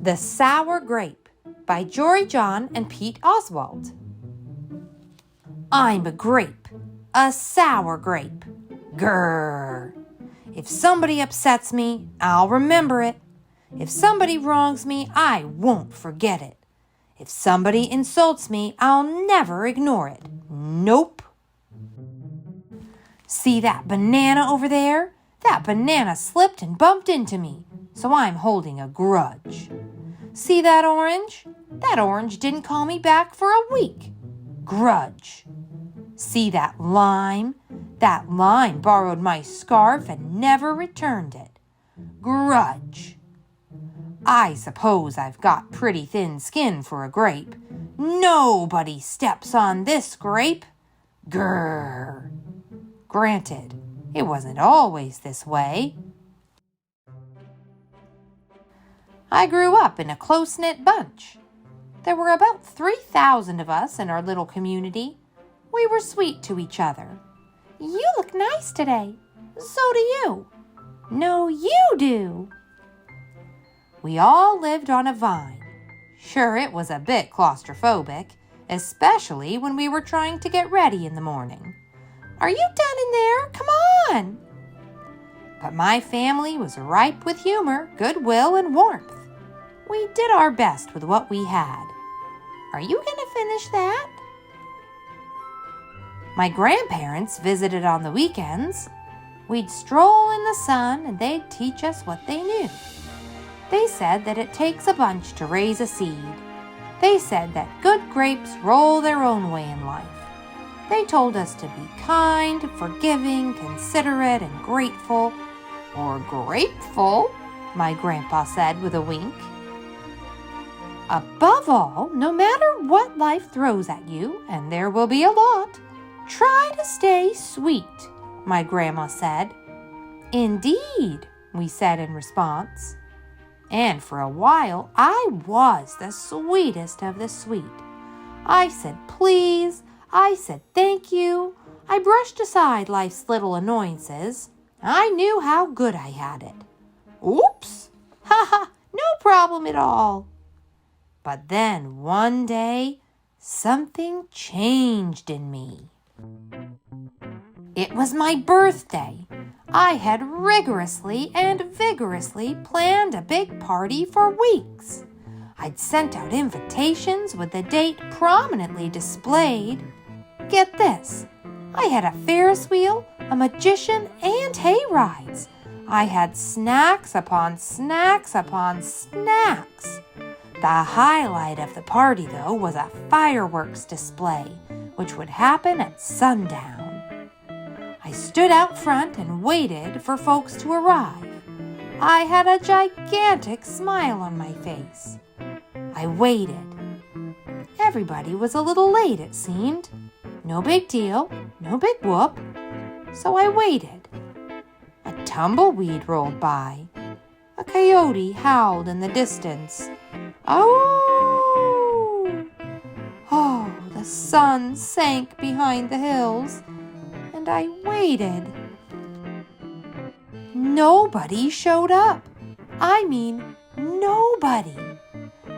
The Sour Grape by Jory John and Pete Oswald. I'm a grape, a sour grape. Grrr. If somebody upsets me, I'll remember it. If somebody wrongs me, I won't forget it. If somebody insults me, I'll never ignore it. Nope. See that banana over there? That banana slipped and bumped into me, so I'm holding a grudge. See that orange? That orange didn't call me back for a week. Grudge. See that lime? That lime borrowed my scarf and never returned it. Grudge. I suppose I've got pretty thin skin for a grape. Nobody steps on this grape. Grrr. Granted, it wasn't always this way. I grew up in a close-knit bunch. There were about 3,000 of us in our little community. We were sweet to each other. You look nice today. So do you. No, you do. We all lived on a vine. Sure, it was a bit claustrophobic, especially when we were trying to get ready in the morning. Are you done in there? Come on! But my family was ripe with humor, goodwill, and warmth. We did our best with what we had. Are you going to finish that? My grandparents visited on the weekends. We'd stroll in the sun and they'd teach us what they knew. They said that it takes a bunch to raise a seed. They said that good grapes roll their own way in life. They told us to be kind, forgiving, considerate, and grateful. Or grateful, my grandpa said with a wink. Above all, no matter what life throws at you, and there will be a lot, try to stay sweet, my grandma said. Indeed, we said in response. And for a while, I was the sweetest of the sweet. I said please, I said thank you. I brushed aside life's little annoyances. I knew how good I had it. Oops! Ha ha! No problem at all. But then one day, something changed in me. It was my birthday. I had rigorously and vigorously planned a big party for weeks. I'd sent out invitations with the date prominently displayed. Get this, I had a Ferris wheel, a magician, and hay rides. I had snacks upon snacks upon snacks. The highlight of the party, though, was a fireworks display, which would happen at sundown. I stood out front and waited for folks to arrive. I had a gigantic smile on my face. I waited. Everybody was a little late, it seemed. No big deal, no big whoop. So I waited. A tumbleweed rolled by. A coyote howled in the distance. Oh! Oh, the sun sank behind the hills, and I waited. Nobody showed up. I mean, nobody.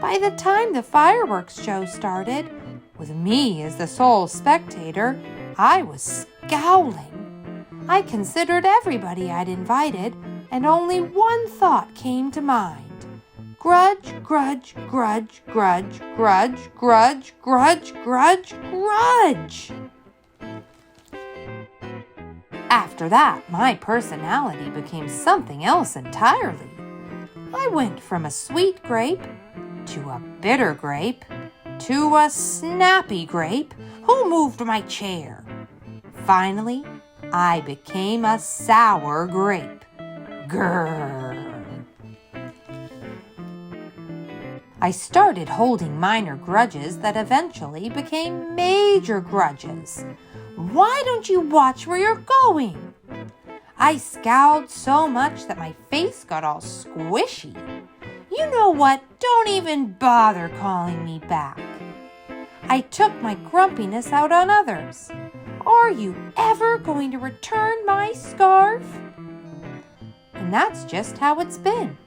By the time the fireworks show started, with me as the sole spectator, I was scowling. I considered everybody I'd invited, and only one thought came to mind. Grudge, grudge, grudge, grudge, grudge, grudge, grudge, grudge, grudge. After that, my personality became something else entirely. I went from a sweet grape to a bitter grape to a snappy grape who moved my chair. Finally, I became a sour grape. Grrr. I started holding minor grudges that eventually became major grudges. Why don't you watch where you're going? I scowled so much that my face got all squishy. You know what? Don't even bother calling me back. I took my grumpiness out on others. Are you ever going to return my scarf? And that's just how it's been.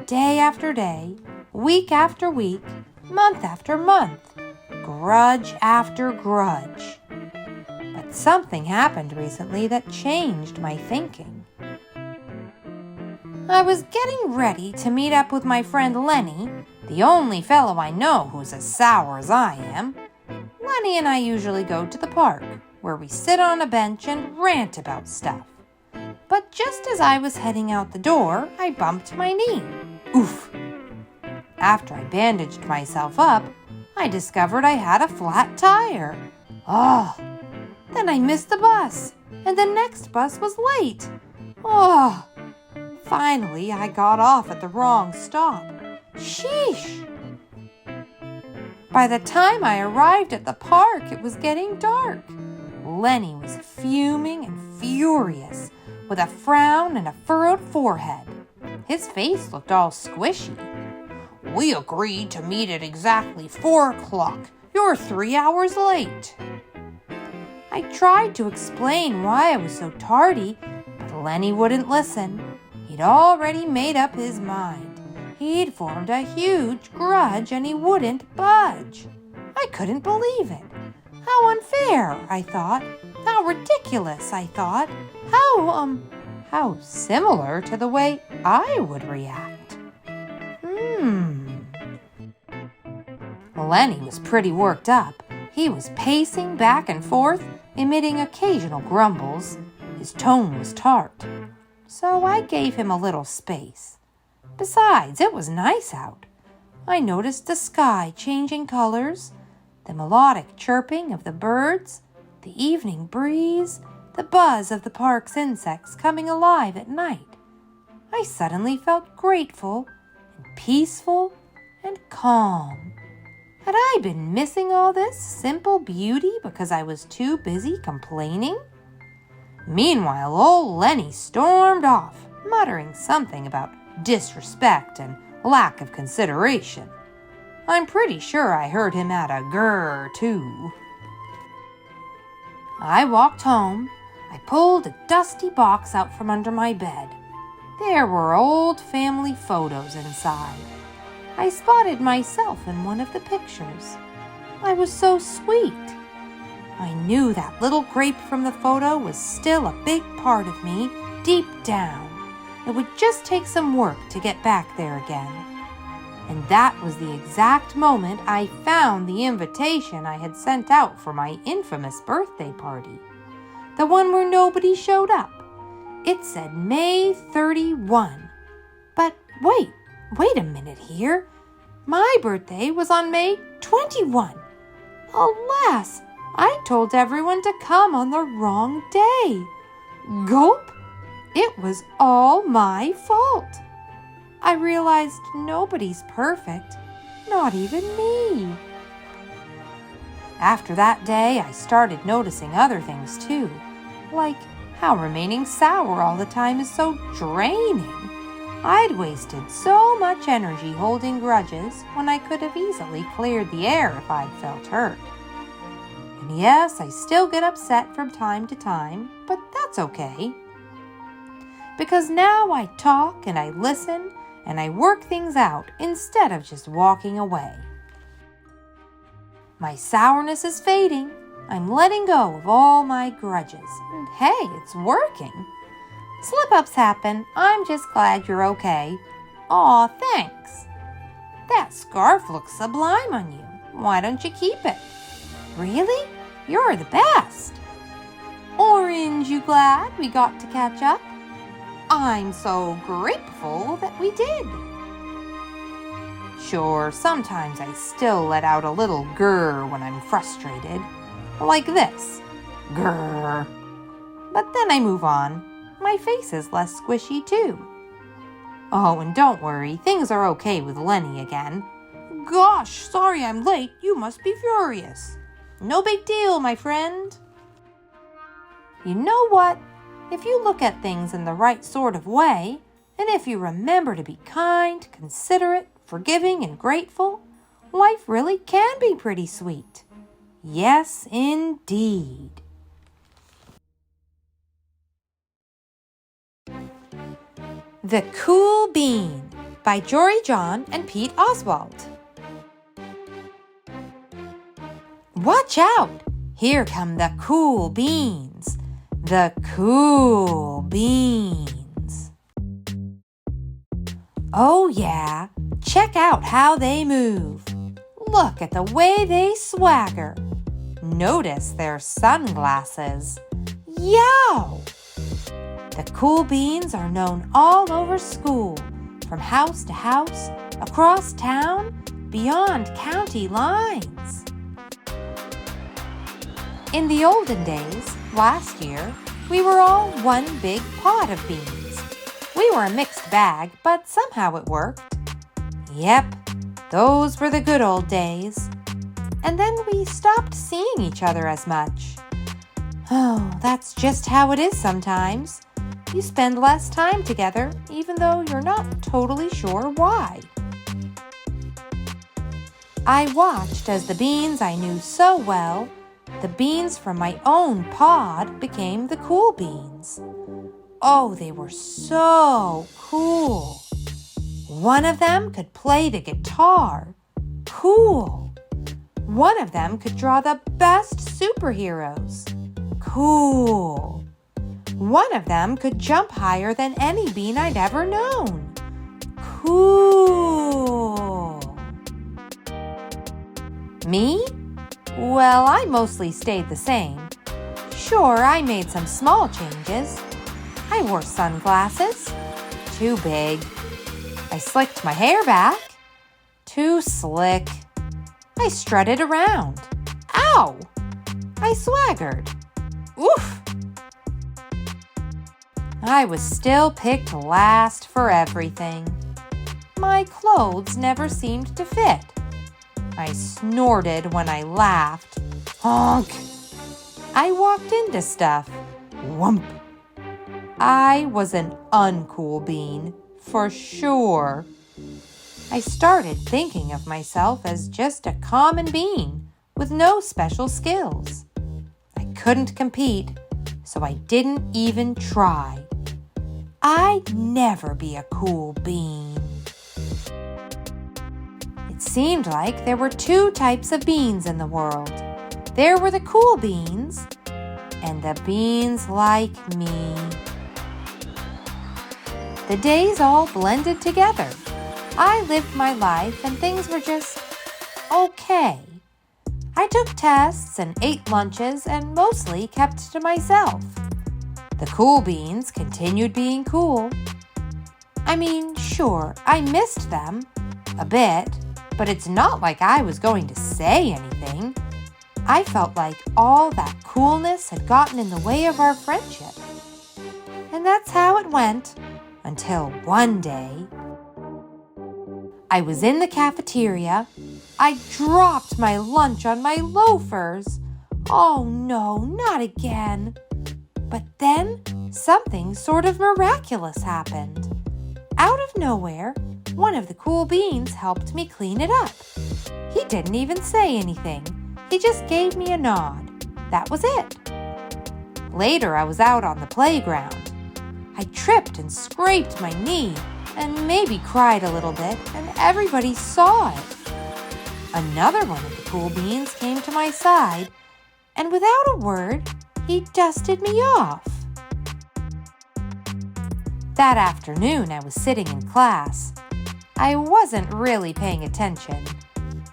day after day, week after week, month after month, grudge after grudge. But something happened recently that changed my thinking. I was getting ready to meet up with my friend Lenny, the only fellow I know who's as sour as I am. Lenny and I usually go to the park, where we sit on a bench and rant about stuff. But just as I was heading out the door, I bumped my knee. Oof! After I bandaged myself up, I discovered I had a flat tire. Oh! Then I missed the bus, and the next bus was late. Oh! Finally, I got off at the wrong stop. Sheesh! By the time I arrived at the park, it was getting dark. Lenny was fuming and furious, with a frown and a furrowed forehead. His face looked all squishy. "We agreed to meet at exactly 4 o'clock. You're 3 hours late." I tried to explain why I was so tardy, but Lenny wouldn't listen. He'd already made up his mind. He'd formed a huge grudge and he wouldn't budge. I couldn't believe it. How unfair, I thought. How ridiculous, I thought. How similar to the way I would react. Lenny was pretty worked up. He was pacing back and forth, emitting occasional grumbles. His tone was tart. So I gave him a little space. Besides, it was nice out. I noticed the sky changing colors, the melodic chirping of the birds, the evening breeze, the buzz of the park's insects coming alive at night. I suddenly felt grateful and peaceful and calm. Had I been missing all this simple beauty because I was too busy complaining? Meanwhile, old Lenny stormed off, muttering something about disrespect and lack of consideration. I'm pretty sure I heard him add a grrr, too. I walked home. I pulled a dusty box out from under my bed. There were old family photos inside. I spotted myself in one of the pictures. I was so sweet. I knew that little Grape from the photo was still a big part of me, deep down. It would just take some work to get back there again. And that was the exact moment I found the invitation I had sent out for my infamous birthday party. The one where nobody showed up. It said May 31. But wait a minute here. My birthday was on May 21. Alas, I told everyone to come on the wrong day. Gulp! It was all my fault. I realized nobody's perfect, not even me. After that day, I started noticing other things too, like how remaining sour all the time is so draining. I'd wasted so much energy holding grudges when I could have easily cleared the air if I'd felt hurt. And yes, I still get upset from time to time, but that's okay. Because now I talk and I listen and I work things out instead of just walking away. My sourness is fading. I'm letting go of all my grudges. And hey, it's working. Slip-ups happen. I'm just glad you're okay. Aw, thanks. That scarf looks sublime on you. Why don't you keep it? Really? You're the best. Orange, you glad we got to catch up? I'm so grateful that we did. Sure, sometimes I still let out a little grrr when I'm frustrated. Like this. Grrr. But then I move on. My face is less squishy too. Oh, and don't worry, things are okay with Lenny again. Gosh, sorry I'm late. You must be furious. No big deal, my friend. You know what? If you look at things in the right sort of way, and if you remember to be kind, considerate, forgiving, and grateful, life really can be pretty sweet. Yes, indeed. The Cool Bean by Jory John and Pete Oswald. Watch out! Here come the cool beans. The cool beans. Oh yeah, check out how they move. Look at the way they swagger. Notice their sunglasses. Yow! The cool beans are known all over school, from house to house, across town, beyond county lines. In the olden days, last year, we were all one big pot of beans. We were a mixed bag, but somehow it worked. Yep, those were the good old days. And then we stopped seeing each other as much. Oh, that's just how it is sometimes. You spend less time together, even though you're not totally sure why. I watched as the beans I knew so well, the beans from my own pod, became the cool beans. Oh, they were so cool. One of them could play the guitar. Cool. One of them could draw the best superheroes. Cool. One of them could jump higher than any bean I'd ever known. Cool. Me? Well, I mostly stayed the same. Sure, I made some small changes. I wore sunglasses. Too big. I slicked my hair back. Too slick. I strutted around. Ow! I swaggered. Oof! I was still picked last for everything. My clothes never seemed to fit. I snorted when I laughed. Honk! I walked into stuff. Whump! I was an uncool bean, for sure. I started thinking of myself as just a common bean with no special skills. I couldn't compete, so I didn't even try. I'd never be a cool bean. It seemed like there were two types of beans in the world. There were the cool beans and the beans like me. The days all blended together. I lived my life and things were just okay. I took tests and ate lunches and mostly kept to myself. The cool beans continued being cool. I mean, sure, I missed them a bit, but it's not like I was going to say anything. I felt like all that coolness had gotten in the way of our friendship. And that's how it went until one day. I was in the cafeteria. I dropped my lunch on my loafers. Oh no, not again. But then something sort of miraculous happened. Out of nowhere, one of the cool beans helped me clean it up. He didn't even say anything. He just gave me a nod. That was it. Later, I was out on the playground. I tripped and scraped my knee and maybe cried a little bit, and everybody saw it. Another one of the cool beans came to my side, and without a word, he dusted me off. That afternoon, I was sitting in class. I wasn't really paying attention.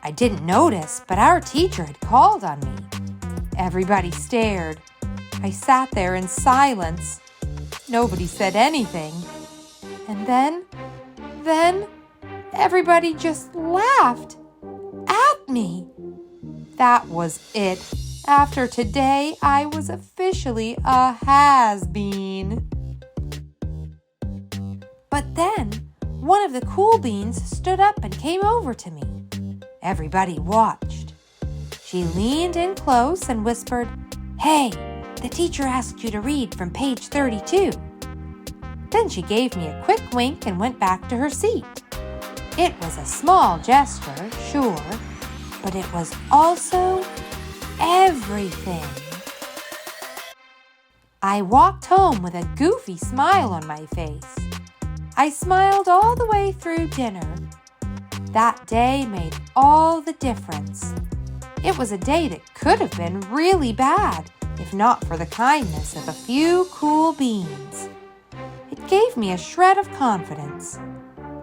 I didn't notice, but our teacher had called on me. Everybody stared. I sat there in silence. Nobody said anything. And then, everybody just laughed at me. That was it. After today, I was officially a has-been. But then, one of the cool beans stood up and came over to me. Everybody watched. She leaned in close and whispered, "Hey, the teacher asked you to read from page 32. Then she gave me a quick wink and went back to her seat. It was a small gesture, sure, but it was also everything. I walked home with a goofy smile on my face. I smiled all the way through dinner. That day made all the difference. It was a day that could have been really bad if not for the kindness of a few cool beans. It gave me a shred of confidence.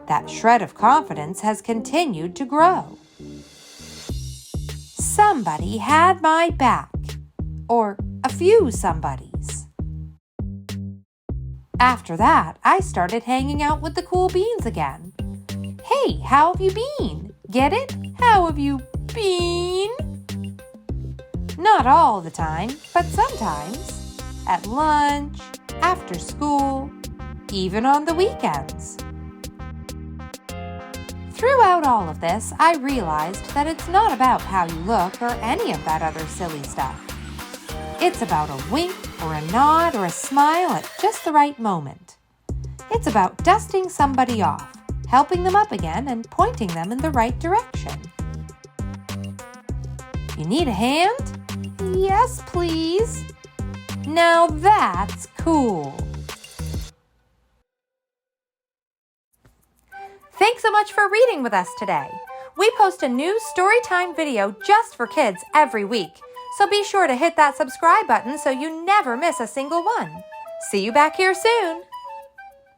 That shred of confidence has continued to grow. Somebody had my back, or a few somebodies. After that, I started hanging out with the cool beans again. Hey, how have you been? Get it? How have you been? Not all the time, but sometimes. At lunch, after school, even on the weekends. Throughout all of this, I realized that it's not about how you look or any of that other silly stuff. It's about a wink or a nod or a smile at just the right moment. It's about dusting somebody off, helping them up again, and pointing them in the right direction. You need a hand? Yes, please. Now that's cool. Thanks so much for reading with us today. We post a new storytime video just for kids every week, so be sure to hit that subscribe button so you never miss a single one. See you back here soon.